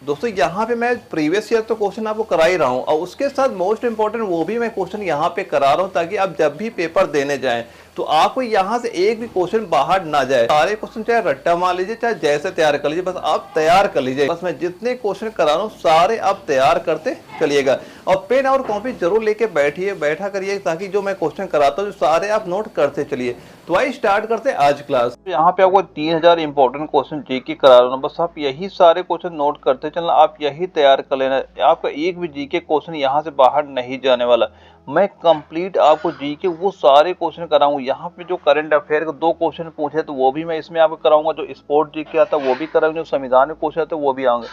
दोस्तों यहाँ पे मैं प्रीवियस ईयर तो क्वेश्चन आपको करा ही रहा हूँ और उसके साथ मोस्ट इंपॉर्टेंट वो भी मैं क्वेश्चन यहाँ पे करा रहा हूँ ताकि आप जब भी पेपर देने जाएं तो आपको यहाँ से एक भी क्वेश्चन बाहर ना जाए। सारे क्वेश्चन चाहे रट्टा मार लीजिए चाहे जैसे तैयार कर लीजिए, बस आप तैयार कर लीजिए। बस मैं जितने क्वेश्चन करा रहा हूँ सारे आप तैयार करते चलिएगा और पेन और कॉपी जरूर लेके बैठा करिए ताकि जो मैं क्वेश्चन कराता हूँ सारे आप नोट करते चलिए। तो आइए स्टार्ट करते हैं आज क्लास। यहाँ पे आपको 3000 इंपॉर्टेंट क्वेश्चन जीके करा रहा हूँ, बस आप यही सारे क्वेश्चन नोट करते चलना, आप यही तैयार कर लेना। आपका एक भी जीके क्वेश्चन यहाँ से बाहर नहीं जाने वाला। मैं कंप्लीट आपको जीके वो सारे क्वेश्चन कराऊंगा। यहाँ पे जो करंट अफेयर के 2 क्वेश्चन पूछे तो वो भी मैं इसमें आपको कराऊंगा, जो स्पोर्ट जीके आता है वो भी कराऊंगा, जो संविधान में क्वेश्चन आता है वो भी आऊंगा।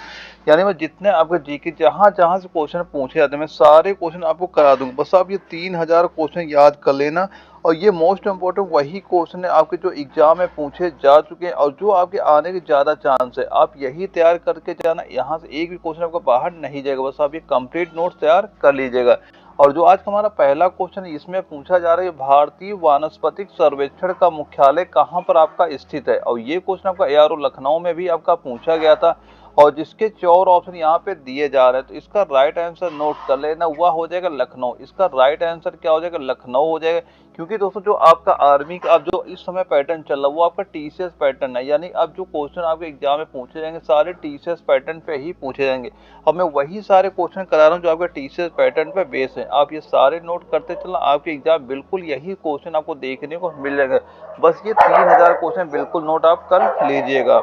यानी मैं जितने आपके जीके जहां जहां से क्वेश्चन पूछे जाते हैं मैं सारे क्वेश्चन आपको करा दूंगा। बस आप ये 3000 क्वेश्चन याद कर लेना और ये मोस्ट इंपॉर्टेंट वही क्वेश्चन है आपके जो एग्जाम में पूछे जा चुके हैं और जो आपके आने के ज्यादा चांस है। आप यही तैयार करके जाना, यहाँ से एक भी क्वेश्चन आपका बाहर नहीं जाएगा। बस आप ये कंप्लीट नोट्स तैयार कर लीजिएगा। और जो आज का हमारा पहला क्वेश्चन है इसमें पूछा जा रहा है भारतीय वानस्पतिक सर्वेक्षण का मुख्यालय कहाँ पर आपका स्थित है। और ये क्वेश्चन आपका एआरओ लखनऊ में भी आपका पूछा गया था और जिसके 4 ऑप्शन यहाँ पे दिए जा रहे हैं। तो इसका राइट आंसर नोट कर लेना, हुआ हो जाएगा लखनऊ। इसका राइट आंसर क्या हो जाएगा, लखनऊ हो जाएगा। क्योंकि दोस्तों जो आपका आर्मी का अब जो इस समय पैटर्न चल रहा है वो आपका टीसीएस पैटर्न है, यानी अब जो क्वेश्चन आपके एग्जाम में पूछे जाएंगे सारे टीसीएस पैटर्न पे ही पूछे जाएंगे। और मैं वही सारे क्वेश्चन करा रहा हूँ जो आपका टीसीएस पैटर्न पे बेस है। आप ये सारे नोट करते चलना, आपके एग्जाम बिल्कुल यही क्वेश्चन आपको देखने को मिल जाएगा। बस ये 3000 क्वेश्चन बिल्कुल नोट आप कर लीजिएगा।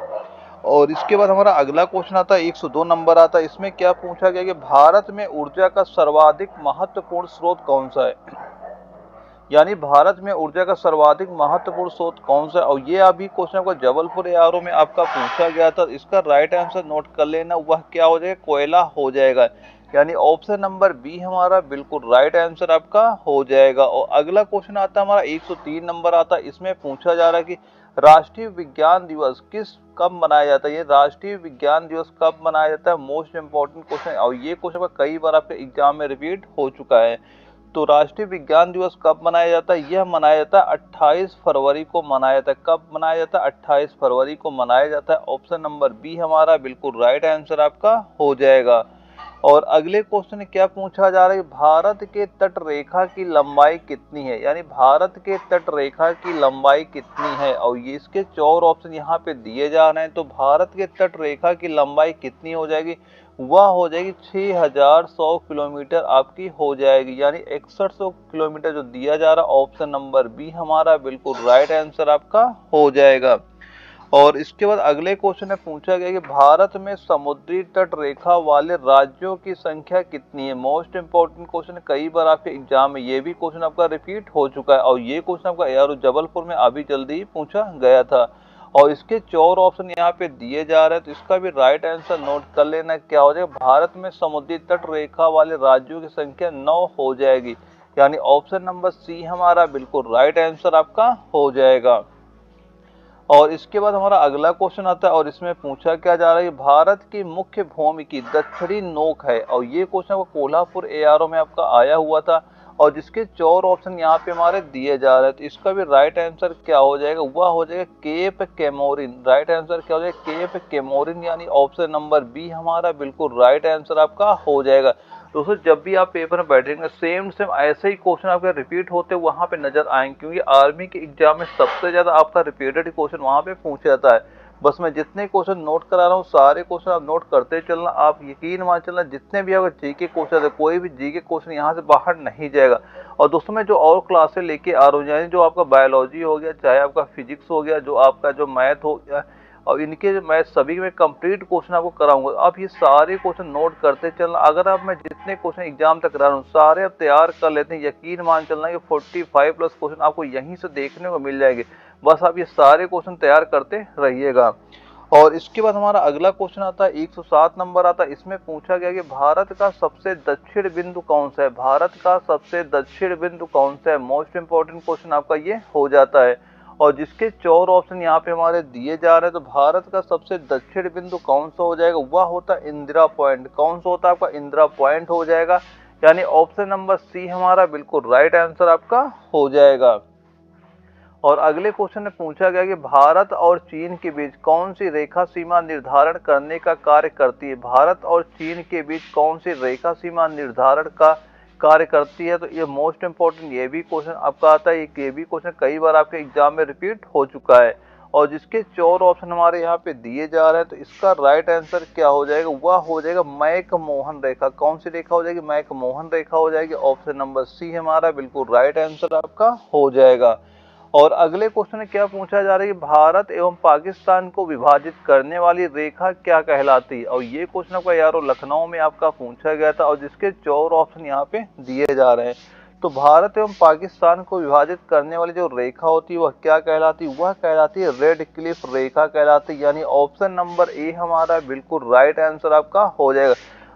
और इसके बाद हमारा अगला क्वेश्चन आता है 102 नंबर आता है। इसमें क्या पूछा गया कि भारत में ऊर्जा का सर्वाधिक महत्वपूर्ण स्रोत कौन सा है। यानी भारत में ऊर्जा का सर्वाधिक महत्वपूर्ण स्रोत कौन सा है। और ये अभी क्वेश्चन आपका जबलपुर एआरओ में आपका पूछा गया था। इसका राइट आंसर नोट कर लेना, वह क्या हो जाएगा, कोयला हो जाएगा। यानी ऑप्शन नंबर बी हमारा बिल्कुल राइट आंसर आपका हो जाएगा। और अगला क्वेश्चन आता है हमारा 103 नंबर आता है। इसमें पूछा जा रहा है कि राष्ट्रीय विज्ञान दिवस किस कब मनाया जाता है। ये राष्ट्रीय विज्ञान दिवस कब मनाया जाता है, मोस्ट इंपॉर्टेंट क्वेश्चन। और ये क्वेश्चन कई बार आपके एग्जाम में रिपीट हो चुका है। तो राष्ट्रीय विज्ञान दिवस कब मनाया जाता है, यह मनाया जाता है 28 फरवरी को मनाया जाता है। कब मनाया जाता है, 28 फरवरी को मनाया जाता है। ऑप्शन नंबर बी हमारा बिल्कुल राइट आंसर आपका हो जाएगा। और अगले क्वेश्चन क्या पूछा जा रहा है, भारत के तट रेखा की लंबाई कितनी है। यानी भारत के तट रेखा की लंबाई कितनी है। और ये इसके 4 ऑप्शन यहाँ पे दिए जा रहे हैं। तो भारत के तट रेखा की लंबाई कितनी हो जाएगी, वह हो जाएगी 6100 किलोमीटर आपकी हो जाएगी। यानी 6100 किलोमीटर जो दिया जा रहा है, ऑप्शन नंबर बी हमारा बिल्कुल राइट आंसर आपका हो जाएगा। और इसके बाद अगले क्वेश्चन में पूछा गया कि भारत में समुद्री तट रेखा वाले राज्यों की संख्या कितनी है। मोस्ट इंपॉर्टेंट क्वेश्चन, कई बार आपके एग्जाम में ये भी क्वेश्चन आपका रिपीट हो चुका है और ये क्वेश्चन आपका एआरओ जबलपुर में अभी जल्दी ही पूछा गया था। और इसके 4 ऑप्शन यहाँ पे दिए जा रहे हैं। तो इसका भी राइट आंसर नोट कर लेना, क्या हो जाएगा, भारत में समुद्री तट रेखा वाले राज्यों की संख्या 9 हो जाएगी। यानी ऑप्शन नंबर सी हमारा बिल्कुल राइट आंसर आपका हो जाएगा। और इसके बाद हमारा अगला क्वेश्चन आता है और इसमें पूछा क्या जा रहा है, भारत की मुख्य भूमि की दक्षिणी नोक है। और ये क्वेश्चन आपको कोल्हापुर एआरओ में आपका आया हुआ था और जिसके 4 ऑप्शन यहाँ पे हमारे दिए जा रहे हैं। तो इसका भी राइट आंसर क्या हो जाएगा, वह हो जाएगा केप केमोरिन। राइट आंसर क्या हो जाएगा, केप केमोरिन। यानी ऑप्शन नंबर बी हमारा बिल्कुल राइट आंसर आपका हो जाएगा। दोस्तों जब भी आप पेपर में बैठेंगे सेम ऐसे ही क्वेश्चन आपके रिपीट होते वहां पे नजर आएंगे, क्योंकि आर्मी के एग्जाम में सबसे ज्यादा आपका रिपीटेड क्वेश्चन वहां पे पूछा जाता है। बस मैं जितने क्वेश्चन नोट करा रहा हूँ सारे क्वेश्चन आप नोट करते चलना। आप यकीन मान चलना जितने भी आपका जीके क्वेश्चन है कोई भी जीके क्वेश्चन यहाँ से बाहर नहीं जाएगा। और दोस्तों मैं जो और क्लासेस लेके आ रहा हूँ, यानी जो आपका बायोलॉजी हो गया, चाहे आपका फिजिक्स हो गया, जो आपका जो मैथ हो गया, और इनके मैं सभी में कंप्लीट क्वेश्चन आपको कराऊंगा। आप ये सारे क्वेश्चन नोट करते चलना। अगर आप मैं जितने क्वेश्चन एग्जाम तक करा रहा हूँ सारे आप तैयार कर लेते हैं, यकीन मान चलना कि 45 प्लस क्वेश्चन आपको यहीं से देखने को मिल जाएंगे। बस आप ये सारे क्वेश्चन तैयार करते रहिएगा। और इसके बाद हमारा अगला क्वेश्चन आता है 107 नंबर आता है। इसमें पूछा गया कि भारत का सबसे दक्षिण बिंदु कौन सा है। भारत का सबसे दक्षिण बिंदु कौन सा है, मोस्ट इंपॉर्टेंट क्वेश्चन आपका ये हो जाता है। और जिसके 4 ऑप्शन यहाँ पे हमारे दिए जा रहे हैं। तो भारत का सबसे दक्षिण बिंदु कौन सा हो जाएगा, वह होता है इंदिरा पॉइंट। कौन सा होता है आपका, इंदिरा पॉइंट हो जाएगा। यानी ऑप्शन नंबर सी हमारा बिल्कुल राइट आंसर आपका हो जाएगा। और अगले क्वेश्चन में पूछा गया कि भारत और चीन के बीच कौन सी रेखा सीमा निर्धारण करने का कार्य करती है। भारत और चीन के बीच कौन सी रेखा सीमा निर्धारण का कार्य करती है। तो ये मोस्ट इंपॉर्टेंट ये भी क्वेश्चन आपका आता है। ये भी क्वेश्चन कई बार आपके एग्जाम में रिपीट हो चुका है और जिसके 4 ऑप्शन हमारे यहाँ पे दिए जा रहे हैं। तो इसका राइट आंसर क्या हो जाएगा, वह हो जाएगा मैक-मोहन रेखा। कौन सी रेखा हो जाएगी, मैक-मोहन रेखा हो जाएगी। ऑप्शन नंबर सी हमारा बिल्कुल राइट आंसर आपका हो जाएगा। और अगले क्वेश्चन में क्या पूछा जा रहा है कि भारत एवं पाकिस्तान को विभाजित करने वाली रेखा क्या कहलाती है। और ये क्वेश्चन आपका यारो लखनऊ में आपका पूछा गया था और जिसके 4 ऑप्शन यहाँ पे दिए जा रहे हैं। तो भारत एवं पाकिस्तान को विभाजित करने वाली जो रेखा होती है वह क्या कहलाती है, वह कहलाती है रेड क्लिफ रेखा कहलाती है। यानी ऑप्शन नंबर ए हमारा बिल्कुल राइट आंसर आपका हो जाएगा।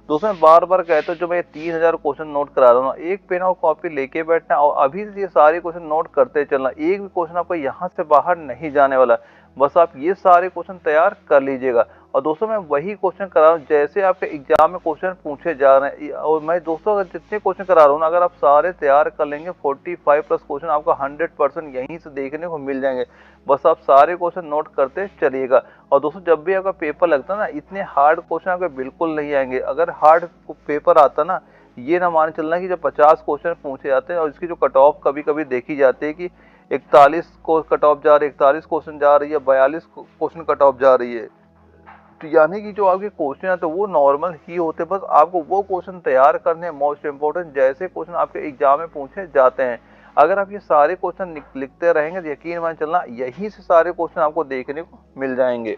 दोस्तों मैं बार बार कहता हूँ जो मैं 3000 क्वेश्चन नोट करा रहा हूँ, एक पेन और कॉपी लेके बैठना और अभी से ये सारे क्वेश्चन नोट करते चलना। एक भी क्वेश्चन आपको यहाँ से बाहर नहीं जाने वाला, बस आप ये सारे क्वेश्चन तैयार कर लीजिएगा। और दोस्तों मैं वही क्वेश्चन करा रहा हूँ जैसे आपके एग्जाम में क्वेश्चन पूछे जा रहे हैं। और मैं दोस्तों अगर जितने क्वेश्चन करा रहा हूँ ना, अगर आप सारे तैयार कर लेंगे 45 प्लस क्वेश्चन आपको 100% यहीं से देखने को मिल जाएंगे। बस आप सारे क्वेश्चन नोट करते चलिएगा। और दोस्तों जब भी आपका पेपर लगता है ना, इतने हार्ड क्वेश्चन आपके बिल्कुल नहीं आएंगे। अगर हार्ड पेपर आता ना, ये ना मान चलना कि जब 50 क्वेश्चन पूछे जाते हैं और इसकी जो कट ऑफ कभी कभी देखी जाती है कि 41 को कट ऑफ जा रही है, 41 क्वेश्चन जा रही है, 42 क्वेश्चन कट ऑफ जा रही है। तो यानी कि जो आपके क्वेश्चन है तो वो नॉर्मल ही होते, बस आपको वो क्वेश्चन तैयार करने हैं मोस्ट इंपोर्टेंट जैसे क्वेश्चन आपके एग्जाम में पूछे जाते हैं। अगर आप ये सारे क्वेश्चन लिखते रहेंगे तो यकीन मान चलना यहीं से सारे क्वेश्चन आपको देखने को मिल जाएंगे।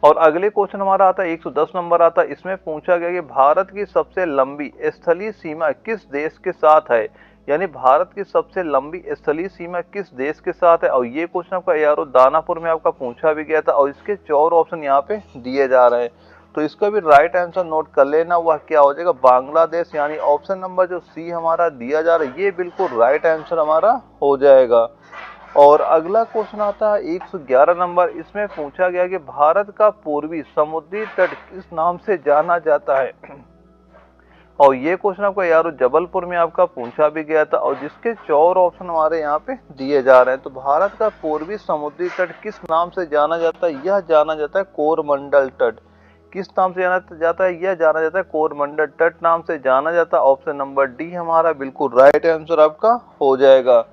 और अगले क्वेश्चन हमारा आता है 110 नंबर आता है। इसमें पूछा गया कि भारत की सबसे लंबी स्थलीय सीमा किस देश के साथ है। यानी भारत की सबसे लंबी स्थलीय सीमा किस देश के साथ है। और ये क्वेश्चन आपका यारो दानापुर में आपका पूछा भी गया था और इसके 4 ऑप्शन यहाँ पे दिए जा रहे हैं। तो इसका भी राइट आंसर नोट कर लेना, वह क्या हो जाएगा, बांग्लादेश। यानी ऑप्शन नंबर जो सी हमारा दिया जा रहा है ये बिल्कुल राइट आंसर हमारा हो जाएगा। और अगला क्वेश्चन आता है 111 नंबर। इसमें पूछा गया कि भारत का पूर्वी समुद्री तट किस नाम से जाना जाता है। और ये क्वेश्चन आपका यारो जबलपुर में आपका पूछा भी गया था और जिसके 4 ऑप्शन हमारे यहाँ पे दिए जा रहे हैं। तो भारत का पूर्वी समुद्री तट किस नाम से जाना जाता है, यह जाना जाता है कोरमंडल तट। किस नाम से जाना जाता है, यह जाना जाता है कोरमंडल तट नाम से जाना जाता है। ऑप्शन नंबर डी हमारा बिल्कुल राइट आंसर आपका हो जाएगा।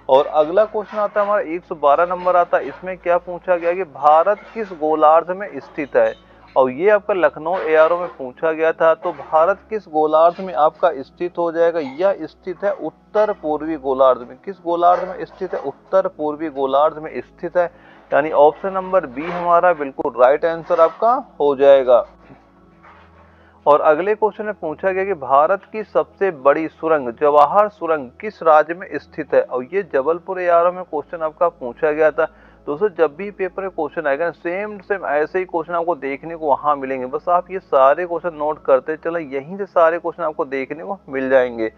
और अगला क्वेश्चन आता है हमारा 112 नंबर आता है। इसमें क्या पूछा गया कि भारत किस गोलार्ध में स्थित है। और ये आपका लखनऊ एआरओ में पूछा गया था। तो भारत किस गोलार्ध में आपका स्थित हो जाएगा, यह स्थित है उत्तर पूर्वी गोलार्ध में। किस गोलार्ध में स्थित है, उत्तर पूर्वी गोलार्ध में स्थित है। यानी ऑप्शन नंबर बी हमारा बिल्कुल राइट आंसर आपका हो जाएगा। और अगले क्वेश्चन में पूछा गया कि भारत की सबसे बड़ी सुरंग जवाहर सुरंग किस राज्य में स्थित है। और ये जबलपुर एआरओ में क्वेश्चन आपका पूछा गया था। दोस्तों जब भी पेपर में क्वेश्चन आएगा सेम सेम ऐसे ही क्वेश्चन आपको देखने को वहां मिलेंगे। बस आप ये सारे क्वेश्चन नोट करते चले, यहीं से सारे क्वेश्चन आपको देखने को मिल जाएंगे।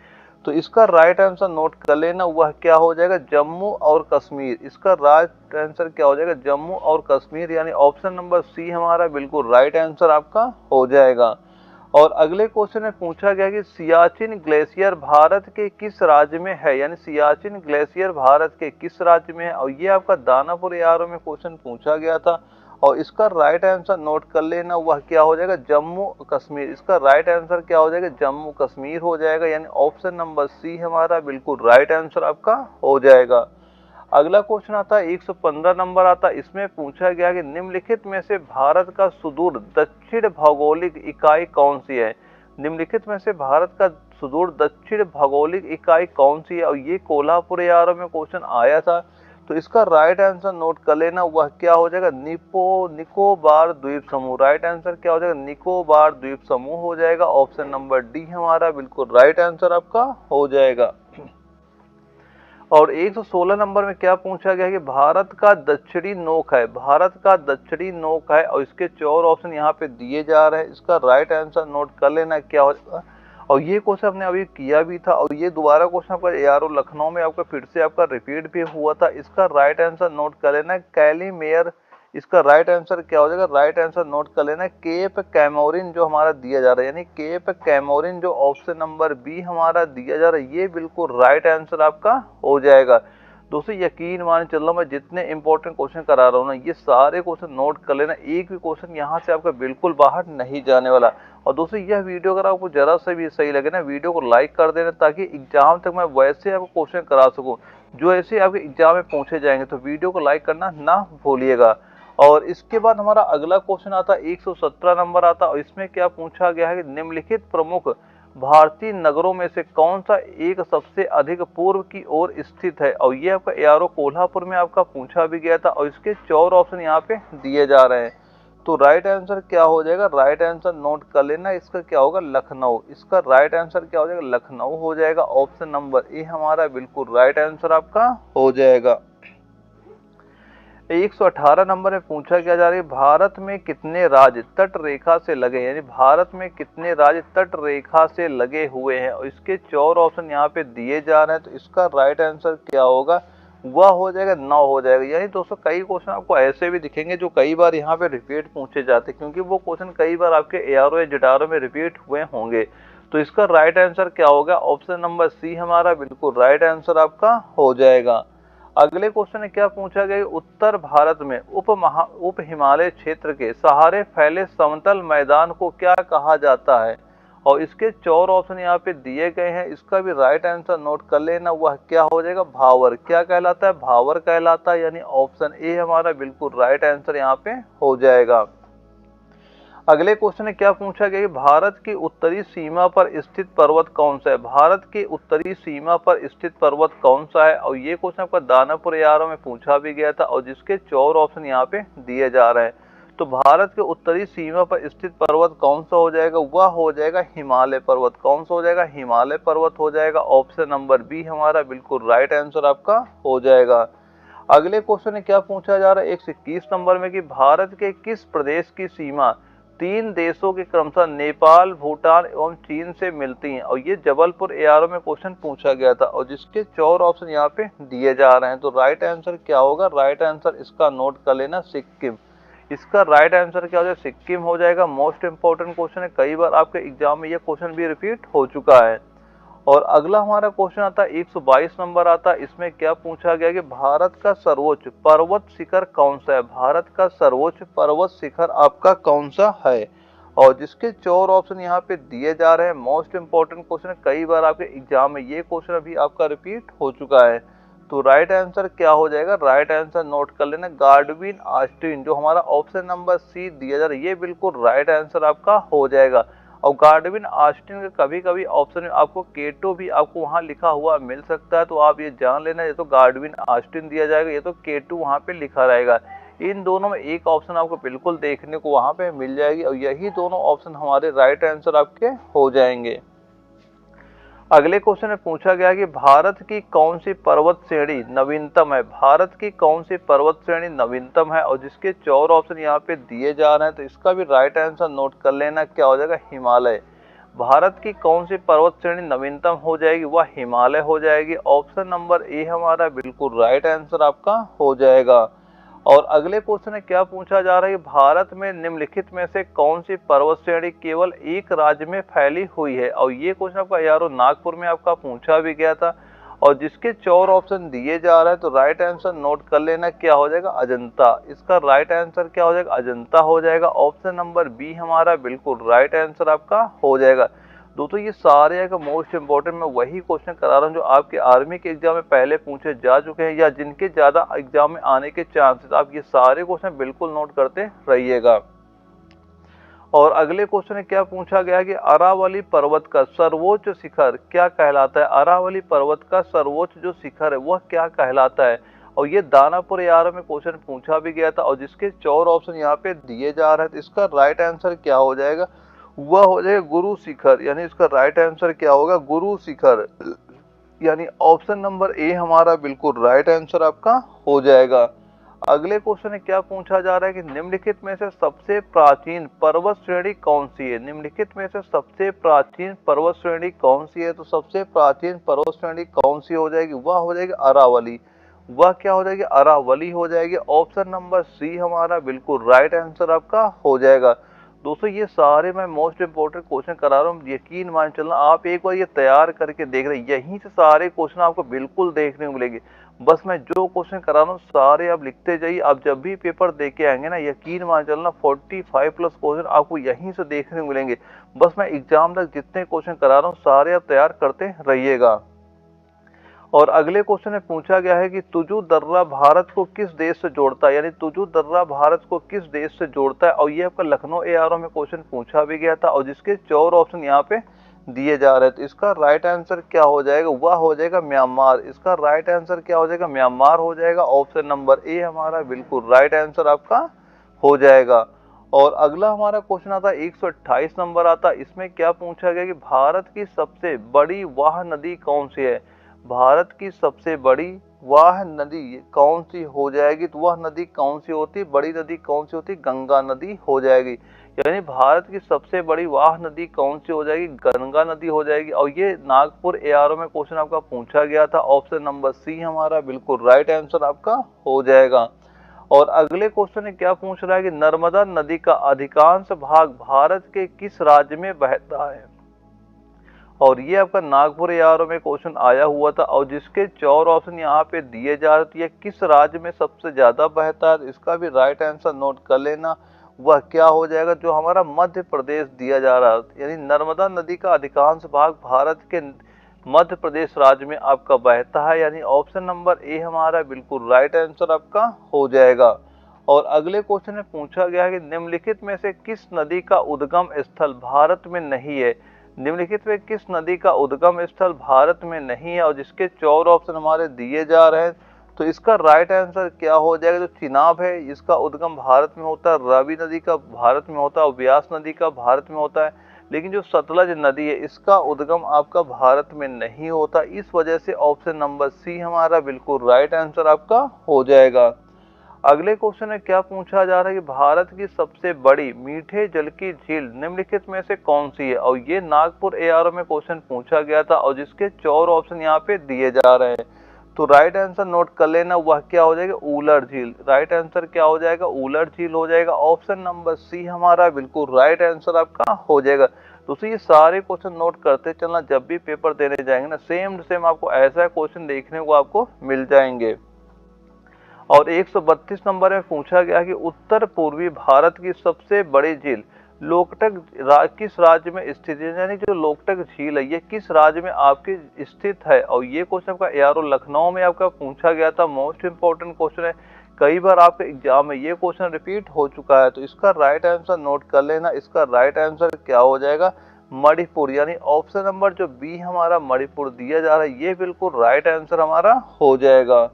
तो इसका राइट आंसर नोट कर लेना, वह क्या हो जाएगा, जम्मू और कश्मीर। इसका राइट आंसर क्या हो जाएगा, जम्मू और कश्मीर। यानी ऑप्शन नंबर सी हमारा बिल्कुल राइट आंसर आपका हो जाएगा। और अगले क्वेश्चन में पूछा गया कि सियाचिन ग्लेशियर भारत के किस राज्य में है। यानी सियाचिन ग्लेशियर भारत के किस राज्य में है। और ये आपका दानापुर एआरओ में क्वेश्चन पूछा गया था और इसका राइट आंसर नोट कर लेना, वह क्या हो जाएगा, जम्मू कश्मीर। इसका राइट आंसर क्या हो जाएगा, जम्मू कश्मीर हो जाएगा। यानी ऑप्शन नंबर सी हमारा बिल्कुल राइट आंसर आपका हो जाएगा। अगला क्वेश्चन आता है 115 नंबर आता है। इसमें पूछा गया कि निम्नलिखित में से भारत का सुदूर दक्षिण भौगोलिक इकाई कौन सी है। निम्नलिखित में से भारत का सुदूर दक्षिण भौगोलिक इकाई कौन सी है। और ये कोल्हापुर एआरओ में क्वेश्चन आया था। तो इसका राइट आंसर नोट कर लेना, वह क्या हो जाएगा, निकोबार द्वीप समूह। राइट आंसर क्या हो जाएगा, निकोबार द्वीप समूह हो जाएगा। ऑप्शन नंबर डी हमारा बिल्कुल राइट आंसर आपका हो जाएगा। और 116 नंबर में क्या पूछा गया कि भारत का दक्षिणी नोक है। भारत का दक्षिणी नोक है और इसके 4 ऑप्शन यहाँ पे दिए जा रहे हैं। इसका राइट आंसर नोट कर लेना क्या हो। और ये क्वेश्चन हमने अभी किया भी था और ये दोबारा क्वेश्चन आपका एआरओ लखनऊ में आपका फिर से आपका रिपीट भी हुआ था। इसका राइट आंसर नोट कर लेना कैलीमेयर। इसका राइट आंसर क्या हो जाएगा, राइट आंसर नोट कर लेना केप कैमोरिन जो हमारा दिया जा रहा है। यानी केप कैमोरिन जो ऑप्शन नंबर बी हमारा दिया जा रहा है ये बिल्कुल राइट आंसर आपका हो जाएगा। दोस्तों यकीन मान चल रहा हूँ, मैं जितने इंपॉर्टेंट क्वेश्चन करा रहा हूँ ना, ये सारे क्वेश्चन नोट कर लेना, एक भी क्वेश्चन यहाँ से आपका बिल्कुल बाहर नहीं जाने वाला। और दोस्तों यह वीडियो अगर आपको जरा सा भी सही लगे ना, वीडियो को लाइक कर देना, ताकि एग्जाम तक मैं वैसे आपको क्वेश्चन करा सकूँ जो ऐसे आपके एग्जाम में पूछे जाएंगे। तो वीडियो को लाइक करना ना भूलिएगा। और इसके बाद हमारा अगला क्वेश्चन आता है 117 नंबर आता है, और इसमें क्या पूछा गया है कि निम्नलिखित प्रमुख भारतीय नगरों में से कौन सा एक सबसे अधिक पूर्व की ओर स्थित है। और ये आपका एआरओ कोल्हापुर में आपका पूछा भी गया था, और इसके 4 ऑप्शन यहाँ पे दिए जा रहे हैं। तो राइट आंसर क्या हो जाएगा, राइट आंसर नोट कर लेना, इसका क्या होगा लखनऊ। इसका राइट आंसर क्या हो जाएगा, लखनऊ हो जाएगा। ऑप्शन नंबर ए हमारा बिल्कुल राइट आंसर आपका हो जाएगा। 118 नंबर में पूछा क्या जा रहा है, भारत में कितने राज्य तट रेखा से लगे हैं, यानी भारत में कितने राज्य तट रेखा से लगे हुए हैं। और इसके 4 ऑप्शन यहाँ पे दिए जा रहे हैं। तो इसका राइट आंसर क्या होगा, वह हो जाएगा 9 हो जाएगा। यानी दोस्तों कई क्वेश्चन आपको ऐसे भी दिखेंगे जो कई बार यहाँ पे रिपीट पूछे जाते हैं, क्योंकि वो क्वेश्चन कई बार आपके एआरओ या जिटारो में रिपीट हुए होंगे। तो इसका राइट आंसर क्या होगा, ऑप्शन नंबर सी हमारा बिल्कुल राइट आंसर आपका हो जाएगा। अगले क्वेश्चन में क्या पूछा गया, उत्तर भारत में उप हिमालय क्षेत्र के सहारे फैले समतल मैदान को क्या कहा जाता है। और इसके 4 ऑप्शन यहाँ पे दिए गए हैं। इसका भी राइट आंसर नोट कर लेना, वह क्या हो जाएगा, भावर। क्या कहलाता है, भावर कहलाता है। यानी ऑप्शन ए हमारा बिल्कुल राइट आंसर यहाँ पे हो जाएगा। अगले क्वेश्चन में क्या पूछा गया, भारत की उत्तरी सीमा पर स्थित पर्वत कौन सा है। भारत की उत्तरी सीमा पर स्थित पर्वत कौन सा है। और ये क्वेश्चन आपका दानापुर एआरओ में पूछा भी गया था, और जिसके 4 ऑप्शन यहाँ पे दिए जा रहे हैं। तो भारत के उत्तरी सीमा पर स्थित पर्वत कौन सा हो जाएगा, वह हो जाएगा हिमालय पर्वत। कौन सा हो जाएगा, हिमालय पर्वत हो जाएगा। ऑप्शन नंबर बी हमारा बिल्कुल राइट आंसर आपका हो जाएगा। अगले क्वेश्चन में क्या पूछा जा रहा है 121 नंबर में, कि भारत के किस प्रदेश की सीमा 3 देशों के क्रमशः नेपाल, भूटान एवं चीन से मिलती हैं। और ये जबलपुर एआरओ में क्वेश्चन पूछा गया था, और जिसके 4 ऑप्शन यहाँ पे दिए जा रहे हैं। तो राइट आंसर क्या होगा, राइट आंसर इसका नोट कर लेना, सिक्किम। इसका राइट आंसर क्या हो जाएगा, सिक्किम हो जाएगा। मोस्ट इंपॉर्टेंट क्वेश्चन है, कई बार आपके एग्जाम में ये क्वेश्चन भी रिपीट हो चुका है। और अगला हमारा क्वेश्चन आता है 122 नंबर आता है। इसमें क्या पूछा गया कि भारत का सर्वोच्च पर्वत शिखर कौन सा है। भारत का सर्वोच्च पर्वत शिखर आपका कौन सा है। और जिसके 4 ऑप्शन यहाँ पे दिए जा रहे हैं। मोस्ट इंपॉर्टेंट क्वेश्चन है, कई बार आपके एग्जाम में ये क्वेश्चन अभी आपका रिपीट हो चुका है। तो राइट आंसर क्या हो जाएगा, राइट आंसर नोट कर लेना, गार्डविन ऑस्टिन। जो हमारा ऑप्शन नंबर सी दिया जा रहा है, ये बिल्कुल राइट आंसर आपका हो जाएगा। और गार्डविन ऑस्टिन का कभी कभी ऑप्शन में आपको केटो भी आपको वहां लिखा हुआ मिल सकता है। तो आप ये जान लेना, ये तो गार्डविन ऑस्टिन दिया जाएगा, ये तो केटो वहां पे लिखा रहेगा। इन दोनों में एक ऑप्शन आपको बिल्कुल देखने को वहां पे मिल जाएगी, और यही दोनों ऑप्शन हमारे राइट आंसर आपके हो जाएंगे। अगले क्वेश्चन में पूछा गया कि भारत की कौन सी पर्वत श्रेणी नवीनतम है। भारत की कौन सी पर्वत श्रेणी नवीनतम है। और जिसके 4 ऑप्शन यहाँ पे दिए जा रहे हैं। तो इसका भी राइट आंसर नोट कर लेना, क्या हो जाएगा, हिमालय। भारत की कौन सी पर्वत श्रेणी नवीनतम हो जाएगी, वह हिमालय हो जाएगी। ऑप्शन नंबर ए हमारा बिल्कुल राइट आंसर आपका हो जाएगा। और अगले क्वेश्चन में क्या पूछा जा रहा है, भारत में निम्नलिखित में से कौन सी पर्वत श्रेणी केवल एक राज्य में फैली हुई है। और ये क्वेश्चन आपका यारो नागपुर में आपका पूछा भी गया था, और जिसके 4 ऑप्शन दिए जा रहे हैं। तो राइट आंसर नोट कर लेना, क्या हो जाएगा, अजंता। इसका राइट आंसर क्या हो जाएगा, अजंता हो जाएगा। ऑप्शन नंबर बी हमारा बिल्कुल राइट आंसर आपका हो जाएगा। दोस्तों ये सारे का मोस्ट इंपॉर्टेंट मैं वही क्वेश्चन करा रहा हूँ जो आपके आर्मी के एग्जाम में पहले पूछे जा चुके हैं, या जिनके ज्यादा एग्जाम में आने के चांसेस। आप ये सारे क्वेश्चन बिल्कुल नोट करते रहिएगा। और अगले क्वेश्चन में क्या पूछा गया कि अरावली पर्वत का सर्वोच्च शिखर क्या कहलाता है। अरावली पर्वत का सर्वोच्च जो शिखर है वह क्या कहलाता है। और ये दानापुर एआरओ में क्वेश्चन पूछा भी गया था, और जिसके 4 ऑप्शन यहाँ पे दिए जा रहे हैं। तो इसका राइट आंसर क्या हो जाएगा, वह हो जाएगा गुरु शिखर। यानी इसका राइट आंसर क्या होगा, गुरु शिखर। यानी ऑप्शन नंबर ए हमारा बिल्कुल राइट आंसर आपका हो जाएगा। अगले क्वेश्चन में क्या पूछा जा रहा है कि निम्नलिखित में से सबसे प्राचीन पर्वत श्रेणी कौन सी है। निम्नलिखित में से सबसे प्राचीन पर्वत श्रेणी कौन सी है। तो सबसे प्राचीन पर्वत श्रेणी कौन सी हो जाएगी, वह हो जाएगी अरावली। वह क्या हो जाएगी, अरावली हो जाएगी। ऑप्शन नंबर सी हमारा बिल्कुल राइट आंसर आपका हो जाएगा। दोस्तों ये सारे मैं मोस्ट इंपोर्टेंट क्वेश्चन करा रहा हूँ, यकीन मान चलना आप एक बार ये तैयार करके देख रहे हैं, यहीं से सारे क्वेश्चन आपको बिल्कुल देखने को मिलेंगे। बस मैं जो क्वेश्चन करा रहा हूँ सारे आप लिखते जाइए, आप जब भी पेपर दे के आएंगे ना, यकीन मान चलना 45 प्लस क्वेश्चन आपको यहीं से देखने को मिलेंगे। बस मैं एग्जाम तक जितने क्वेश्चन करा रहा हूँ सारे आप तैयार करते रहिएगा। और अगले क्वेश्चन में पूछा गया है कि तुजू दर्रा भारत को किस देश से जोड़ता है, यानी तुजू दर्रा भारत को किस देश से जोड़ता है। और ये आपका लखनऊ एआरओ में क्वेश्चन पूछा भी गया था, और जिसके 4 ऑप्शन यहाँ पे दिए जा रहे हैं। तो इसका राइट आंसर क्या हो जाएगा, वह हो जाएगा म्यांमार। इसका राइट आंसर क्या हो जाएगा, म्यांमार हो जाएगा। ऑप्शन नंबर ए हमारा बिल्कुल राइट आंसर आपका हो जाएगा। और अगला हमारा क्वेश्चन आता है 128 नंबर आता है। इसमें क्या पूछा गया कि भारत की सबसे बड़ी वाह नदी कौन सी है। भारत की सबसे बड़ी वाह नदी कौन सी हो जाएगी, तो वह नदी कौन सी होती, बड़ी नदी कौन सी होती, गंगा नदी हो जाएगी। यानी भारत की सबसे बड़ी वाह नदी कौन सी हो जाएगी, गंगा नदी हो जाएगी। और ये नागपुर एआरओ में क्वेश्चन आपका पूछा गया था। ऑप्शन नंबर सी हमारा बिल्कुल राइट आंसर आपका हो जाएगा। और अगले क्वेश्चन में क्या पूछ रहा है कि नर्मदा नदी का अधिकांश भाग भारत के किस राज्य में बहता है। और ये आपका नागपुर एआरओ में क्वेश्चन आया हुआ था, और जिसके 4 ऑप्शन यहाँ पे दिए जा रहे थे। किस राज्य में सबसे ज्यादा बहता है, इसका भी राइट आंसर नोट कर लेना, वह क्या हो जाएगा, जो हमारा मध्य प्रदेश दिया जा रहा है। यानी नर्मदा नदी का अधिकांश भाग भारत के मध्य प्रदेश राज्य में आपका बहता है। यानी ऑप्शन नंबर ए हमारा बिल्कुल राइट आंसर आपका हो जाएगा। और अगले क्वेश्चन में पूछा गया है कि निम्नलिखित में से किस नदी का उद्गम स्थल भारत में नहीं है। निम्नलिखित में किस नदी का उद्गम स्थल भारत में नहीं है, और जिसके 4 ऑप्शन हमारे दिए जा रहे हैं। तो इसका राइट आंसर क्या हो जाएगा, जो चिनाब है इसका उद्गम भारत में होता है, रावी नदी का भारत में होता है, और व्यास नदी का भारत में होता है। लेकिन जो सतलज नदी है इसका उद्गम आपका भारत में नहीं होता। इस वजह से ऑप्शन नंबर सी हमारा बिल्कुल राइट आंसर आपका हो जाएगा। अगले क्वेश्चन में क्या पूछा जा रहा है कि भारत की सबसे बड़ी मीठे जल की झील निम्नलिखित में से कौन सी है। और ये नागपुर एआरओ में क्वेश्चन पूछा गया था, और जिसके 4 ऑप्शन यहाँ पे दिए जा रहे हैं। तो राइट आंसर नोट कर लेना, वह क्या हो जाएगा, ऊलर झील। राइट आंसर क्या हो जाएगा, ऊलर झील हो जाएगा। ऑप्शन नंबर सी हमारा बिल्कुल राइट आंसर आपका हो जाएगा। दोस्तों ये सारे क्वेश्चन नोट करते चलना, जब भी पेपर देने जाएंगे ना सेम टू सेम आपको ऐसा क्वेश्चन देखने को आपको मिल जाएंगे। और 132 नंबर में पूछा गया कि उत्तर पूर्वी भारत की सबसे बड़ी झील लोकटक किस राज्य में स्थित है। यानी जो लोकटक झील है ये किस राज्य में आपकी स्थित है। और ये क्वेश्चन आपका एआरओ लखनऊ में आपका पूछा गया था। मोस्ट इंपोर्टेंट क्वेश्चन है, कई बार आपके एग्जाम में ये क्वेश्चन रिपीट हो चुका है। तो इसका राइट आंसर नोट कर लेना, इसका राइट आंसर क्या हो जाएगा, मणिपुर। यानी ऑप्शन नंबर जो बी हमारा मणिपुर दिया जा रहा है ये बिल्कुल राइट आंसर हमारा हो जाएगा।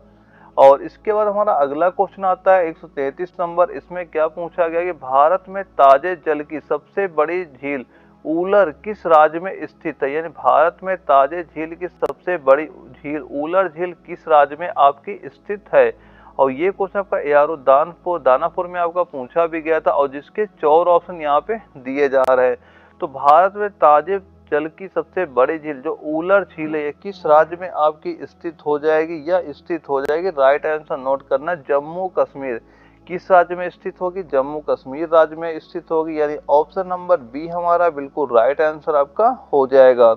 और इसके बाद हमारा अगला क्वेश्चन आता है 133 नंबर। इसमें क्या पूछा गया कि भारत में ताजे जल की सबसे बड़ी झील ऊलर किस राज्य में स्थित है। यानी भारत में ताजे झील की सबसे बड़ी झील ऊलर झील किस राज्य में आपकी स्थित है। और ये क्वेश्चन आपका एआरओ दानापुर में आपका पूछा भी गया था, और जिसके 4 ऑप्शन यहाँ पे दिए जा रहे हैं। तो भारत में ताजे जल की सबसे बड़ी झील जो ऊलर झील है किस राज्य में आपकी स्थित हो जाएगी, या स्थित हो जाएगी। राइट आंसर नोट करना, जम्मू कश्मीर। किस राज्य में स्थित होगी, जम्मू कश्मीर राज्य में स्थित होगी। यानी ऑप्शन नंबर बी हमारा बिल्कुल राइट आंसर आपका हो जाएगा।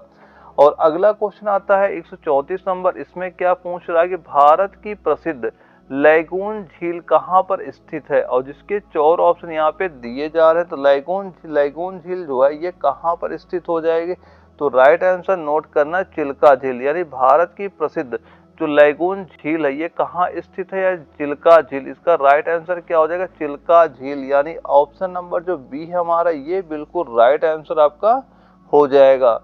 और अगला क्वेश्चन आता है 134 नंबर। इसमें क्या पूछ रहा है कि भारत की प्रसिद्ध लैगून झील कहाँ पर स्थित है। और जिसके 4 ऑप्शन यहाँ पे दिए जा रहे हैं। तो लैगून झील जो है ये कहाँ पर स्थित हो जाएगी। तो राइट आंसर नोट करना, चिल्का झील। यानी भारत की प्रसिद्ध जो लैगून झील है ये कहाँ स्थित है, या चिल्का झील। इसका राइट आंसर क्या हो जाएगा, चिल्का झील। यानी ऑप्शन नंबर जो बी है हमारा ये बिल्कुल राइट आंसर आपका हो जाएगा।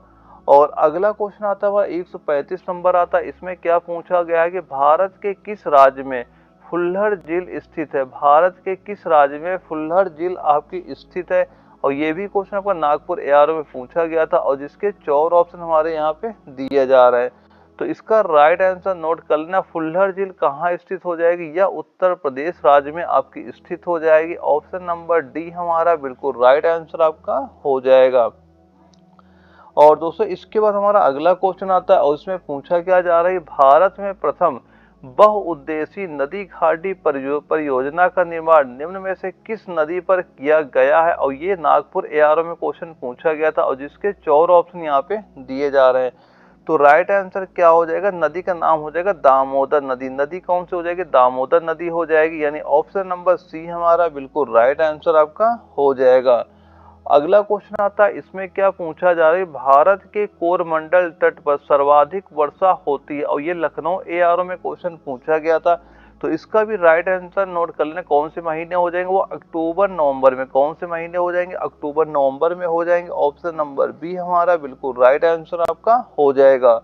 और अगला क्वेश्चन आता है 135 नंबर आता है। इसमें क्या पूछा गया है कि भारत के किस राज्य में फुल्लर झील स्थित है। भारत के किस राज्य में फुल्लर झील आपकी स्थित है। और ये भी क्वेश्चन आपका नागपुर एआरओ में पूछा गया था, और जिसके 4 ऑप्शन हमारे यहाँ पे दिए जा रहे हैं। तो इसका राइट आंसर नोट कर लेना, फुल्लर झील कहाँ स्थित हो जाएगी, या उत्तर प्रदेश राज्य में आपकी स्थित हो जाएगी। ऑप्शन नंबर डी हमारा बिल्कुल राइट आंसर आपका हो जाएगा। और दोस्तों इसके बाद हमारा अगला क्वेश्चन आता है, और इसमें पूछा क्या जा रहा है, भारत में प्रथम बहुउद्देशीय नदी घाटी परियोजना का निर्माण निम्न में से किस नदी पर किया गया है? और ये नागपुर एआरओ में क्वेश्चन पूछा गया था और जिसके 4 ऑप्शन यहाँ पे दिए जा रहे हैं। तो राइट आंसर क्या हो जाएगा? नदी का नाम हो जाएगा दामोदर नदी। नदी कौन सी हो जाएगी? दामोदर नदी हो जाएगी, यानी ऑप्शन नंबर सी हमारा बिल्कुल राइट आंसर आपका हो जाएगा। अगला क्वेश्चन आता है, इसमें क्या पूछा जा रहा है? भारत के कोरमंडल तट पर सर्वाधिक वर्षा होती है और ये लखनऊ एआरओ में क्वेश्चन पूछा गया था। तो इसका भी राइट आंसर नोट कर लेना। कौन से महीने हो जाएंगे? वो अक्टूबर नवंबर में। कौन से महीने हो जाएंगे? अक्टूबर नवंबर में हो जाएंगे। ऑप्शन नंबर बी हमारा बिल्कुल राइट आंसर आपका हो जाएगा।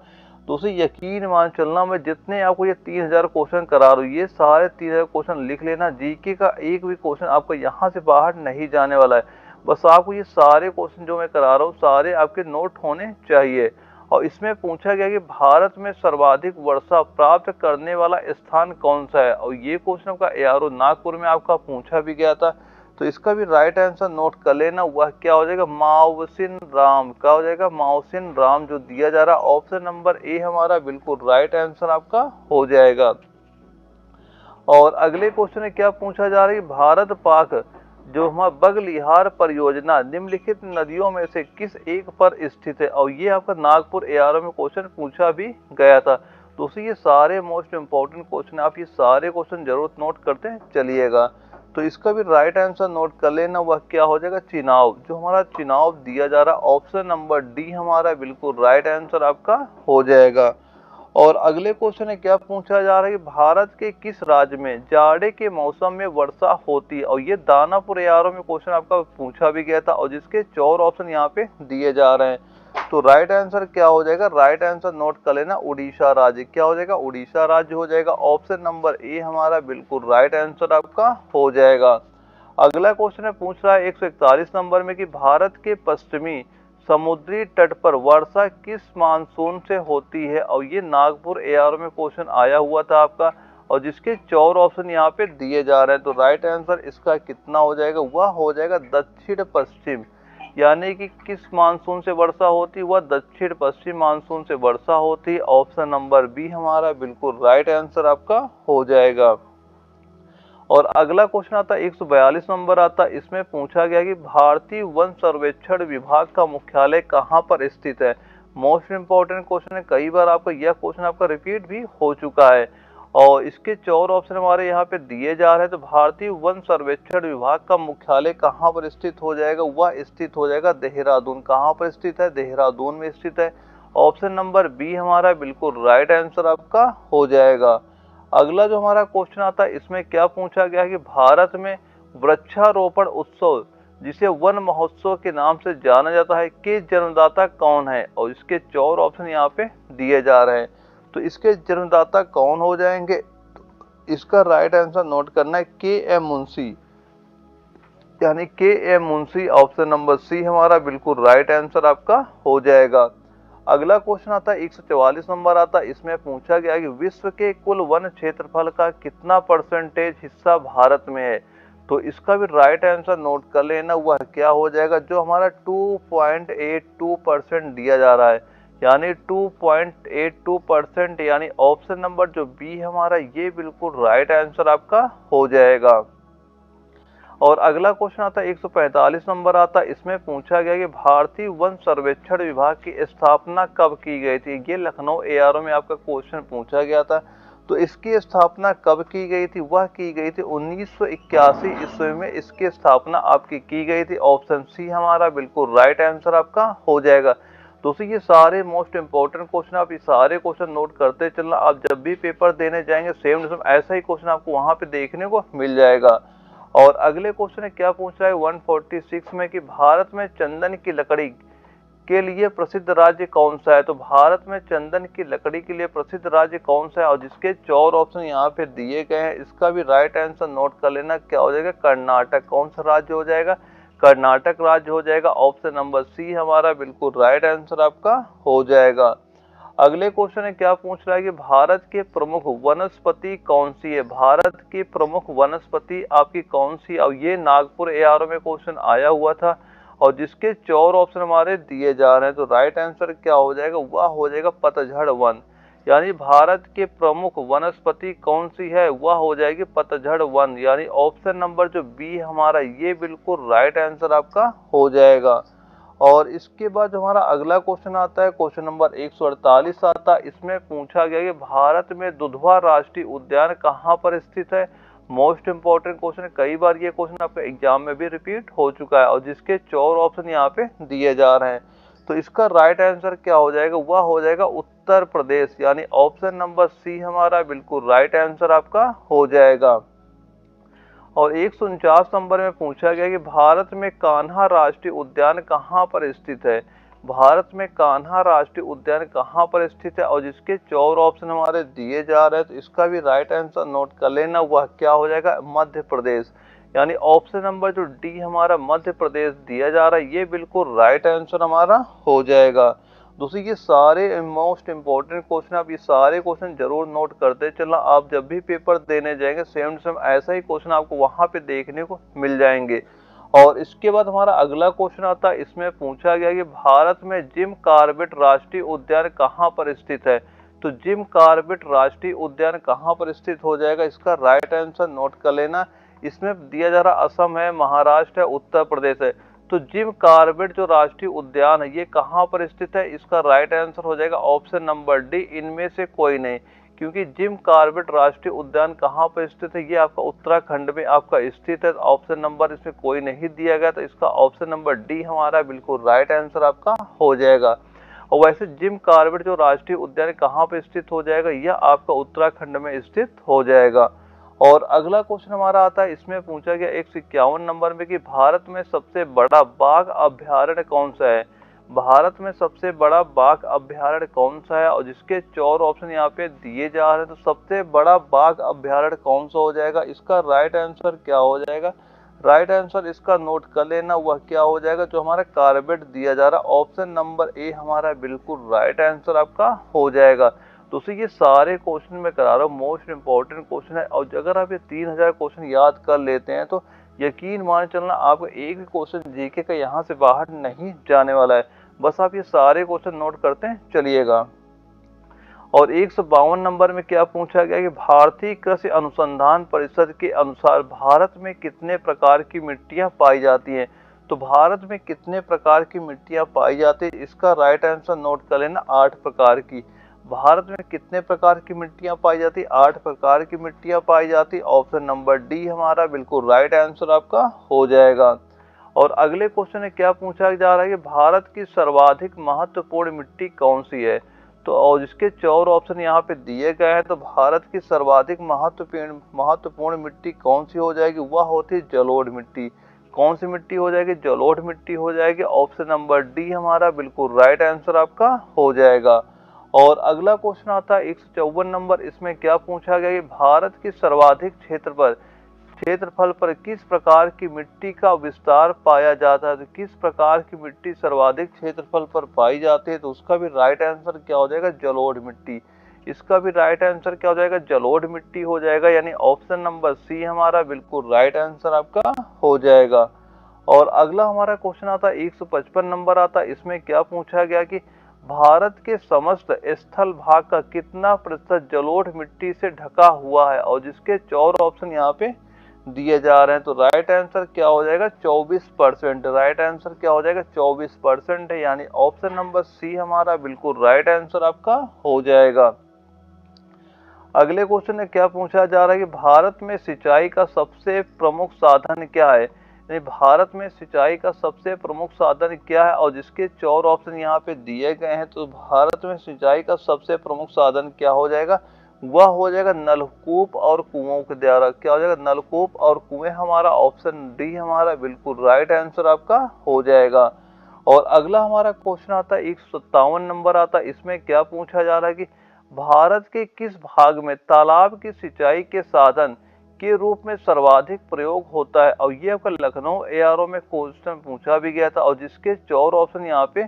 दोस्तों यकीन मान चलना, मैं जितने आपको ये 3000 क्वेश्चन करा रहा हूँ, ये सारे 3000 क्वेश्चन लिख लेना। जीके का एक भी क्वेश्चन आपको यहाँ से बाहर नहीं जाने वाला है। बस आपको ये सारे क्वेश्चन जो मैं करा रहा हूँ सारे आपके नोट होने चाहिए। और इसमें पूछा गया कि भारत में सर्वाधिक वर्षा प्राप्त करने वाला स्थान कौन सा है? और ये क्वेश्चन आपका एआरओ नागपुर में आपका पूछा भी गया था। तो इसका भी राइट आंसर नोट कर लेना। वह क्या हो जाएगा? माउसिन राम। क्या हो जाएगा? माउसिन राम जो दिया जा रहा है। ऑप्शन नंबर ए हमारा बिल्कुल राइट आंसर आपका हो जाएगा। और अगले क्वेश्चन में क्या पूछा जा रहा है? भारत पाक जो हमारा बगलिहार परियोजना निम्नलिखित नदियों में से किस एक पर स्थित है? और ये आपका नागपुर एआरओ में क्वेश्चन पूछा भी गया था। दोस्तों ये सारे मोस्ट इंपॉर्टेंट क्वेश्चन, आप ये सारे क्वेश्चन जरूर नोट करते चलिएगा। तो इसका भी राइट आंसर नोट कर लेना। वह क्या हो जाएगा? चिनाब। जो हमारा चिनाब दिया जा रहा है, ऑप्शन नंबर डी हमारा बिल्कुल राइट आंसर आपका हो जाएगा। और अगले क्वेश्चन में क्या पूछा जा रहा है? भारत के किस राज्य में जाड़े के मौसम में वर्षा होती है? और ये दानापुर एआरओ में क्वेश्चन आपका पूछा भी गया था और जिसके 4 ऑप्शन यहाँ पे दिए जा रहे हैं। तो राइट आंसर क्या हो जाएगा? राइट आंसर नोट कर लेना, उड़ीसा राज्य। क्या हो जाएगा? उड़ीसा राज्य हो जाएगा। ऑप्शन नंबर ए हमारा बिल्कुल राइट आंसर आपका हो जाएगा। अगला क्वेश्चन है पूछ रहा है 141 नंबर में कि भारत के पश्चिमी समुद्री तट पर वर्षा किस मानसून से होती है? और ये नागपुर एआरओ में क्वेश्चन आया हुआ था आपका और जिसके 4 ऑप्शन यहाँ पे दिए जा रहे हैं। तो राइट आंसर इसका कितना हो जाएगा? वह हो जाएगा दक्षिण पश्चिम। यानी कि किस मानसून से वर्षा होती है? वह दक्षिण पश्चिम मानसून से वर्षा होती है। ऑप्शन नंबर बी हमारा बिल्कुल राइट आंसर आपका हो जाएगा। और अगला क्वेश्चन आता है 142 नंबर आता है। इसमें पूछा गया कि भारतीय वन सर्वेक्षण विभाग का मुख्यालय कहाँ पर स्थित है? मोस्ट इंपॉर्टेंट क्वेश्चन है। कई बार आपका यह क्वेश्चन आपका रिपीट भी हो चुका है और इसके 4 ऑप्शन हमारे यहाँ पे दिए जा रहे हैं। तो भारतीय वन सर्वेक्षण विभाग का मुख्यालय कहाँ पर स्थित हो जाएगा? वह स्थित हो जाएगा देहरादून। कहाँ पर स्थित है? देहरादून में स्थित है। ऑप्शन नंबर बी हमारा बिल्कुल राइट आंसर आपका हो जाएगा। अगला जो हमारा क्वेश्चन आता है, इसमें क्या पूछा गया है कि भारत में वृक्षारोपण उत्सव जिसे वन महोत्सव के नाम से जाना जाता है के जन्मदाता कौन है? और इसके 4 ऑप्शन यहाँ पे दिए जा रहे हैं। तो इसके जन्मदाता कौन हो जाएंगे? इसका राइट आंसर नोट करना है, के एम मुंशी। यानी K M Munshi. Option number C हमारा बिल्कुल राइट आंसर आपका हो जाएगा। अगला क्वेश्चन आता है 144 नंबर आता है। इसमें पूछा गया कि विश्व के कुल वन क्षेत्रफल का कितना परसेंटेज हिस्सा भारत में है? तो इसका भी राइट आंसर नोट कर लेना। वह क्या हो जाएगा? जो हमारा 2.82% दिया जा रहा है, यानी 2.82%, यानी ऑप्शन नंबर जो बी हमारा ये बिल्कुल राइट आंसर आपका हो जाएगा। और अगला क्वेश्चन आता है 145 नंबर आता है। इसमें पूछा गया कि भारतीय वन सर्वेक्षण विभाग की स्थापना कब की गई थी? ये लखनऊ एआरओ में आपका क्वेश्चन पूछा गया था। तो इसकी स्थापना कब की गई थी? वह की गई थी 1981 ईस्वी में इसकी स्थापना आपकी की गई थी। ऑप्शन सी हमारा बिल्कुल राइट आंसर आपका हो जाएगा। दोस्तों ये सारे मोस्ट इंपॉर्टेंट क्वेश्चन, आप ये सारे क्वेश्चन नोट करते चलना। आप जब भी पेपर देने जाएंगे सेम टू सेम ऐसा ही क्वेश्चन आपको वहां पे देखने को मिल जाएगा। और अगले क्वेश्चन है क्या पूछ रहा है 146 में कि भारत में चंदन की लकड़ी के लिए प्रसिद्ध राज्य कौन सा है? तो भारत में चंदन की लकड़ी के लिए प्रसिद्ध राज्य कौन सा है? और जिसके 4 ऑप्शन यहाँ पे दिए गए हैं। इसका भी राइट आंसर नोट कर लेना। क्या हो जाएगा? कर्नाटक। कौन सा राज्य हो जाएगा? कर्नाटक राज्य हो जाएगा। ऑप्शन नंबर सी हमारा बिल्कुल राइट आंसर आपका हो जाएगा। अगले क्वेश्चन है क्या पूछ रहा है कि भारत के प्रमुख वनस्पति कौन सी है? भारत की प्रमुख वनस्पति आपकी कौन सी? और ये नागपुर एआरओ में क्वेश्चन आया हुआ था और जिसके 4 ऑप्शन हमारे दिए जा रहे हैं। तो राइट आंसर क्या हो जाएगा? वह हो जाएगा पतझड़ वन। यानी भारत के प्रमुख वनस्पति कौन सी है, वह हो जाएगी पतझड़ वन। यानी ऑप्शन नंबर जो बी हमारा ये बिल्कुल राइट आंसर आपका हो जाएगा। और इसके बाद जो हमारा अगला क्वेश्चन आता है, क्वेश्चन नंबर 148 आता है। इसमें पूछा गया कि भारत में दुधवा राष्ट्रीय उद्यान कहाँ पर स्थित है। मोस्ट इंपॉर्टेंट क्वेश्चन है, कई बार ये क्वेश्चन आपके एग्जाम में भी रिपीट हो चुका है और जिसके 4 ऑप्शन यहाँ पे दिए जा रहे हैं। तो इसका राइट आंसर क्या हो जाएगा, वह हो जाएगा उत्तर प्रदेश। यानी ऑप्शन नंबर सी हमारा बिल्कुल राइट आंसर आपका हो जाएगा। और 149 नंबर में पूछा गया कि भारत में कान्हा राष्ट्रीय उद्यान कहाँ पर स्थित है। भारत में कान्हा राष्ट्रीय उद्यान कहाँ पर स्थित है और जिसके 4 ऑप्शन हमारे दिए जा रहे हैं। तो इसका भी राइट आंसर नोट कर लेना, वह क्या हो जाएगा, मध्य प्रदेश। यानी ऑप्शन नंबर जो डी हमारा मध्य प्रदेश दिया जा रहा है, ये बिल्कुल राइट आंसर हमारा हो जाएगा। दूसरी ये सारे मोस्ट इंपॉर्टेंट क्वेश्चन, आप ये सारे क्वेश्चन जरूर नोट करते चलना। आप जब भी पेपर देने जाएंगे सेम टू सेम ऐसा ही क्वेश्चन आपको वहां पे देखने को मिल जाएंगे। और इसके बाद हमारा अगला क्वेश्चन आता है। इसमें पूछा गया कि भारत में जिम कॉर्बेट राष्ट्रीय उद्यान कहाँ पर स्थित है। तो जिम कॉर्बेट राष्ट्रीय उद्यान कहाँ पर स्थित हो जाएगा, इसका राइट आंसर नोट कर लेना। इसमें दिया जा रहा असम है, महाराष्ट्र है, उत्तर प्रदेश है। तो जिम कॉर्बेट जो राष्ट्रीय उद्यान है ये कहाँ पर स्थित है, इसका राइट आंसर हो जाएगा ऑप्शन नंबर डी, इनमें से कोई नहीं। क्योंकि जिम कॉर्बेट राष्ट्रीय उद्यान कहाँ पर स्थित है, ये आपका उत्तराखंड में आपका स्थित है। ऑप्शन नंबर इसमें कोई नहीं दिया गया, तो इसका ऑप्शन नंबर डी हमारा बिल्कुल राइट आंसर आपका हो जाएगा। और वैसे जिम कॉर्बेट जो राष्ट्रीय उद्यान कहाँ पर स्थित हो जाएगा, यह आपका उत्तराखंड में स्थित हो जाएगा। और अगला क्वेश्चन हमारा आता है। इसमें पूछा गया 151 नंबर में कि भारत में सबसे बड़ा बाघ अभ्यारण्य कौन सा है। भारत में सबसे बड़ा बाघ अभ्यारण्य कौन सा है और जिसके 4 ऑप्शन यहाँ पे दिए जा रहे हैं। तो सबसे बड़ा बाघ अभ्यारण्य कौन सा हो जाएगा, इसका राइट आंसर क्या हो जाएगा। राइट आंसर इसका नोट कर लेना, वह क्या हो जाएगा, जो हमारा कॉर्बेट दिया जा रहा है ऑप्शन नंबर ए हमारा बिल्कुल राइट आंसर आपका हो जाएगा। दोस्तों ये सारे क्वेश्चन मैं करा रहा हूँ, मोस्ट इंपॉर्टेंट क्वेश्चन है। और अगर आप ये 3000 क्वेश्चन याद कर लेते हैं तो यकीन मान चलना आपको एक भी क्वेश्चन जीके का यहाँ से बाहर नहीं जाने वाला है। बस आप ये सारे क्वेश्चन नोट करते हैं चलिएगा। और 152 नंबर में क्या पूछा गया कि भारतीय कृषि अनुसंधान परिषद के अनुसार भारत में कितने प्रकार की मिट्टियां पाई जाती हैं। तो भारत में कितने प्रकार की मिट्टियां पाई जाती है, इसका राइट आंसर नोट कर लेना, 8 प्रकार की। भारत में कितने प्रकार की मिट्टियां पाई जाती, 8 प्रकार की मिट्टियां पाई जाती। ऑप्शन नंबर डी हमारा बिल्कुल राइट आंसर आपका हो जाएगा। और अगले क्वेश्चन में क्या पूछा जा रहा है कि भारत की सर्वाधिक महत्वपूर्ण मिट्टी कौन सी है। तो और जिसके 4 ऑप्शन यहाँ पे दिए गए हैं। तो भारत की सर्वाधिक महत्वपूर्ण मिट्टी कौन सी हो जाएगी, वह होती है जलोढ़ मिट्टी। कौन सी मिट्टी हो जाएगी, जलोढ़ मिट्टी हो जाएगी। ऑप्शन नंबर डी हमारा बिल्कुल राइट आंसर आपका हो जाएगा। और अगला क्वेश्चन आता है 154 नंबर। इसमें क्या पूछा गया कि भारत की सर्वाधिक क्षेत्रफल पर किस प्रकार की मिट्टी का विस्तार पाया जाता है। तो किस प्रकार की मिट्टी सर्वाधिक क्षेत्रफल पर पाई जाती है, तो उसका भी राइट आंसर क्या हो जाएगा, जलोढ़ मिट्टी। इसका भी राइट आंसर क्या हो जाएगा, जलोढ़ मिट्टी हो जाएगा। यानी ऑप्शन नंबर सी हमारा बिल्कुल राइट आंसर आपका हो जाएगा। और अगला हमारा क्वेश्चन आता है 155 नंबर आता है। इसमें क्या पूछा गया कि भारत के समस्त स्थल भाग का कितना प्रतिशत जलोढ़ मिट्टी से ढका हुआ है और जिसके 4 ऑप्शन यहाँ पे दिए जा रहे हैं। तो राइट आंसर क्या हो जाएगा, 24%। राइट आंसर क्या हो जाएगा, 24% है। यानी ऑप्शन नंबर सी हमारा बिल्कुल राइट आंसर आपका हो जाएगा। अगले क्वेश्चन में क्या पूछा जा रहा है कि भारत में सिंचाई का सबसे प्रमुख साधन क्या है। यानी भारत में सिंचाई का सबसे प्रमुख साधन क्या है और जिसके 4 ऑप्शन यहाँ पे दिए गए हैं। तो भारत में सिंचाई का सबसे प्रमुख साधन क्या हो जाएगा, वह हो जाएगा नलकूप और कुओं के द्वारा। क्या हो जाएगा, नलकूप और कुएं। हमारा ऑप्शन डी हमारा बिल्कुल राइट आंसर आपका हो जाएगा। और अगला हमारा क्वेश्चन आता है 157 नंबर आता है। इसमें क्या पूछा जा रहा है कि भारत के किस भाग में तालाब की सिंचाई के साधन के रूप में सर्वाधिक प्रयोग होता है। और ये आपका लखनऊ एआरओ में क्वेश्चन पूछा भी गया था और जिसके 4 ऑप्शन यहाँ पे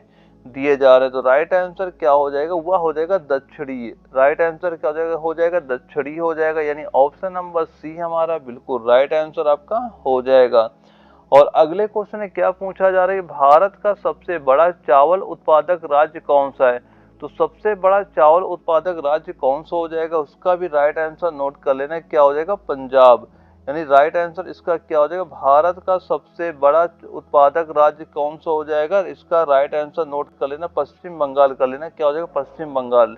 दिए जा रहे हैं। तो राइट आंसर क्या हो जाएगा, वह हो जाएगा दक्षिणी। राइट आंसर क्या हो जाएगा, दक्षिणी हो जाएगा। यानी ऑप्शन नंबर सी हमारा बिल्कुल राइट आंसर आपका हो जाएगा। और अगले क्वेश्चन में क्या पूछा जा रहा है, भारत का सबसे बड़ा चावल उत्पादक राज्य कौन सा है। तो सबसे बड़ा चावल उत्पादक राज्य कौन सा हो जाएगा, उसका भी राइट आंसर नोट कर लेना, क्या हो जाएगा, पंजाब। यानी राइट आंसर इसका क्या हो जाएगा, भारत का सबसे बड़ा उत्पादक राज्य कौन सा हो जाएगा, इसका राइट आंसर नोट कर लेना, पश्चिम बंगाल कर लेना, क्या हो जाएगा, पश्चिम बंगाल।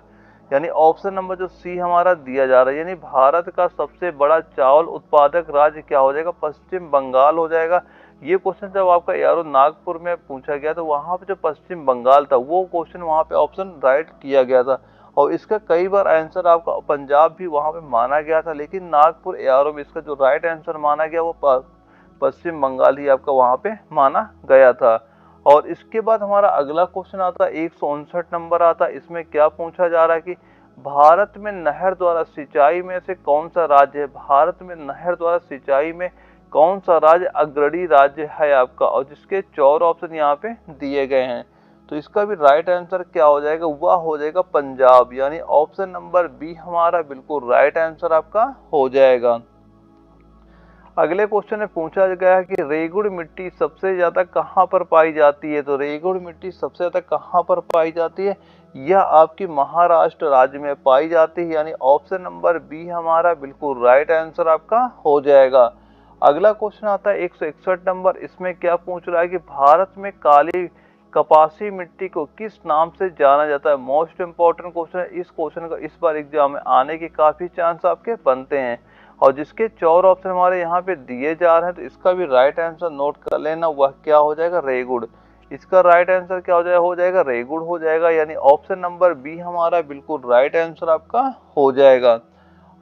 यानी ऑप्शन नंबर जो सी हमारा दिया जा रहा है, यानी भारत का सबसे बड़ा चावल उत्पादक राज्य क्या हो जाएगा, पश्चिम बंगाल हो जाएगा। ये क्वेश्चन जब आपका यारो नागपुर में पूछा गया तो वहां पे जो पश्चिम बंगाल था वो क्वेश्चन वहां पे ऑप्शन राइट किया गया था, और इसका कई बार आंसर आपका पंजाब भी वहां पे माना गया था, लेकिन नागपुर एआरओ में इसका जो राइट आंसर माना गया वो पश्चिम बंगाल ही आपका वहां पे माना गया था। और इसके बाद हमारा अगला क्वेश्चन आता है 159 नंबर आता है। इसमें क्या पूछा जा रहा है कि भारत में नहर द्वारा सिंचाई में से कौन सा राज्य है, भारत में नहर द्वारा सिंचाई में कौन सा राज्य अग्रणी राज्य है आपका, और जिसके 4 ऑप्शन यहाँ पे दिए गए हैं। तो इसका भी राइट आंसर क्या हो जाएगा, वह हो जाएगा पंजाब। यानी ऑप्शन नंबर बी हमारा बिल्कुल राइट आंसर आपका हो जाएगा। अगले क्वेश्चन में पूछा गया है कि रेगुड़ मिट्टी सबसे ज्यादा कहाँ पर पाई जाती है, तो रेगुड़ मिट्टी सबसे ज्यादा कहाँ पर पाई जाती है, यह आपकी महाराष्ट्र राज्य में पाई जाती है। यानी ऑप्शन नंबर बी हमारा बिल्कुल राइट आंसर आपका हो जाएगा। अगला क्वेश्चन आता है 161 नंबर। इसमें क्या पूछ रहा है कि भारत में काली कपासी मिट्टी को किस नाम से जाना जाता है। मोस्ट इंपॉर्टेंट क्वेश्चन है, इस क्वेश्चन का इस बार एग्जाम में आने के काफी चांस आपके बनते हैं, और जिसके 4 ऑप्शन हमारे यहाँ पे दिए जा रहे हैं, तो इसका भी राइट आंसर नोट कर लेना, वह क्या हो जाएगा, रेगुड़। इसका राइट आंसर क्या हो जाएगा, रेगुड़ हो जाएगा। यानी ऑप्शन नंबर बी हमारा बिल्कुल राइट आंसर आपका हो जाएगा।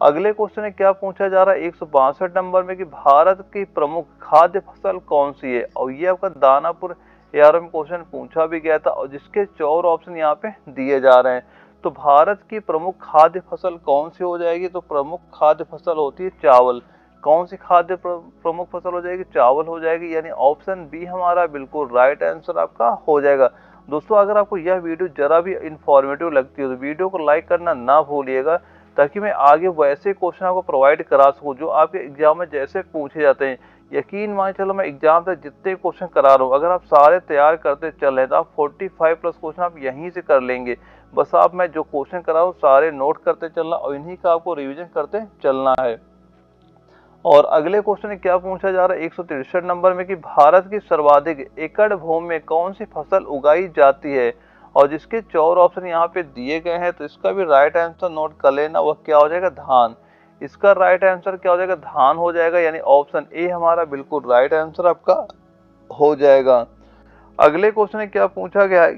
अगले क्वेश्चन में क्या पूछा जा रहा है 162 नंबर में कि भारत की प्रमुख खाद्य फसल कौन सी है, और ये आपका दानापुर एआरओ में क्वेश्चन पूछा भी गया था, और जिसके 4 ऑप्शन यहाँ पे दिए जा रहे हैं। तो भारत की प्रमुख खाद्य फसल कौन सी हो जाएगी, तो प्रमुख खाद्य फसल होती है चावल। कौन सी खाद्य प्रमुख फसल हो जाएगी, चावल हो जाएगी। यानी ऑप्शन बी हमारा बिल्कुल राइट आंसर आपका हो जाएगा। दोस्तों अगर आपको यह वीडियो जरा भी इंफॉर्मेटिव लगती है तो वीडियो को लाइक करना ना भूलिएगा, ताकि मैं आगे वैसे क्वेश्चन आपको प्रोवाइड करा सकूं जो आपके एग्जाम में जैसे पूछे जाते हैं। यकीन मान चलो मैं एग्जाम तक जितने क्वेश्चन करा रहा हूँ, अगर आप सारे तैयार करते चल रहे तो आप 45 प्लस क्वेश्चन आप यहीं से कर लेंगे। बस आप मैं जो क्वेश्चन करा रहा हूँ सारे नोट करते चलना, और इन्हीं का आपको रिवीजन करते चलना है। और अगले क्वेश्चन में क्या पूछा जा रहा है 163 नंबर में कि भारत की सर्वाधिक एकड़ भूमि में कौन सी फसल उगाई जाती है, और जिसके 4 ऑप्शन यहाँ पे दिए गए हैं। तो इसका भी राइट आंसर नोट कर लेना, वह क्या हो जाएगा, धान। इसका राइट आंसर क्या हो जाएगा, धान हो जाएगा। यानी ऑप्शन ए हमारा बिल्कुल राइट आंसर आपका हो जाएगा। अगले क्वेश्चन में क्या पूछा गया है,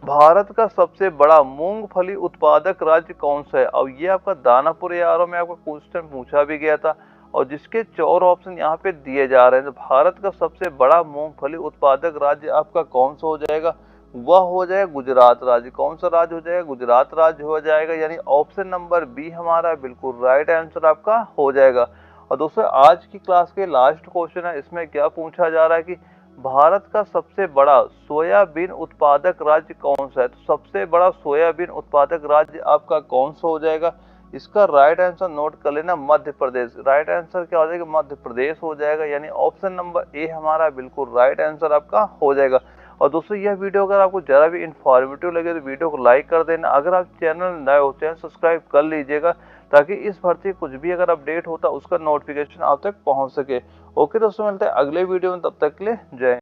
भारत का सबसे बड़ा मूंगफली उत्पादक राज्य कौन सा है, और ये आपका दानापुर एआरओ में आपका क्वेश्चन पूछा भी गया था, और जिसके 4 ऑप्शन यहाँ पे दिए जा रहे हैं। तो भारत का सबसे बड़ा मूंगफली उत्पादक राज्य आपका कौन सा हो जाएगा, वह हो जाएगा गुजरात राज्य। कौन सा राज्य हो जाएगा, गुजरात राज्य हो जाएगा। यानी ऑप्शन नंबर बी हमारा बिल्कुल राइट आंसर आपका हो जाएगा। और दोस्तों आज की क्लास के लास्ट क्वेश्चन है, इसमें क्या पूछा जा रहा है कि भारत का सबसे बड़ा सोयाबीन उत्पादक राज्य कौन सा है। तो सबसे बड़ा सोयाबीन उत्पादक राज्य आपका कौन सा हो जाएगा, इसका राइट आंसर नोट कर लेना, मध्य प्रदेश। राइट आंसर क्या हो जाएगा, मध्य प्रदेश हो जाएगा। यानी ऑप्शन नंबर ए हमारा बिल्कुल राइट आंसर आपका हो जाएगा। और दोस्तों यह वीडियो अगर आपको जरा भी इंफॉर्मेटिव लगे तो वीडियो को लाइक कर देना। अगर आप चैनल नए हो चैनल सब्सक्राइब कर लीजिएगा, ताकि इस भर्ती कुछ भी अगर अपडेट होता उसका नोटिफिकेशन आप तक पहुंच सके। ओके दोस्तों, मिलते हैं अगले वीडियो में, तब तक के लिए जय।